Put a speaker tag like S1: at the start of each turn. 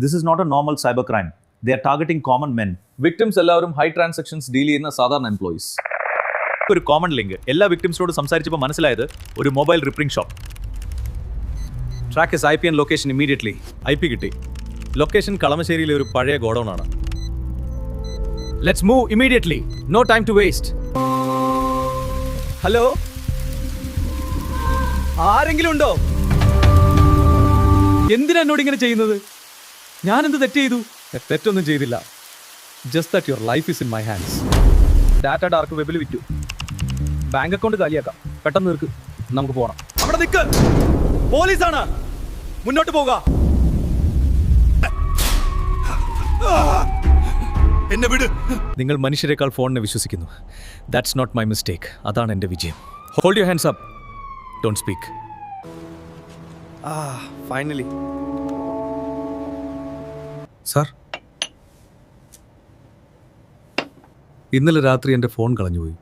S1: This is not a normal cybercrime. They are targeting common men.
S2: Victims എല്ലാവരും high transactions deal ചെയ്യുന്ന സാധാരണ employees.
S1: ഒരു common link എല്ലാ വിക്ടിംസിനോട് സംസാരിച്ചപ്പോൾ മനസ്സിലായത് ഒരു mobile repairing shop.
S3: Track is IP and location immediately. IP കിട്ടി. Location കളമശ്ശേരിയിലെ ഒരു പഴയ ഗോഡൗൺ ആണ്. Let's move immediately. No time to waste. Hello, ആരെങ്കിലും ഉണ്ടോ? എന്തിനാ എന്നോട് ഇങ്ങനെ ചെയ്യുന്നത്? ഞാൻ എന്ത് തെറ്റ് ചെയ്തു? തെറ്റൊന്നും ചെയ്തില്ല. Just that your life is in my hands. Data dark വെബിൽ വിറ്റു. ബാങ്ക് അക്കൗണ്ട് കാലിയാക്കാം. പെട്ടെന്ന് തീർക്ക്. നമുക്ക് പോകണം. അവിടെ നിൽക്ക്. പോലീസാണ്. മുന്നോട്ട് പോവുക. എന്നെ വിട്. നിങ്ങൾ മനുഷ്യരെക്കാൾ ഫോണിനെ വിശ്വസിക്കുന്നു. That's not my mistake. അതാണ് എൻ്റെ വിജയം. Hold your hands up. Don't speak. Finally. Sir, ഇന്നലെ രാത്രി എൻ്റെ ഫോൺ കളഞ്ഞുപോയി.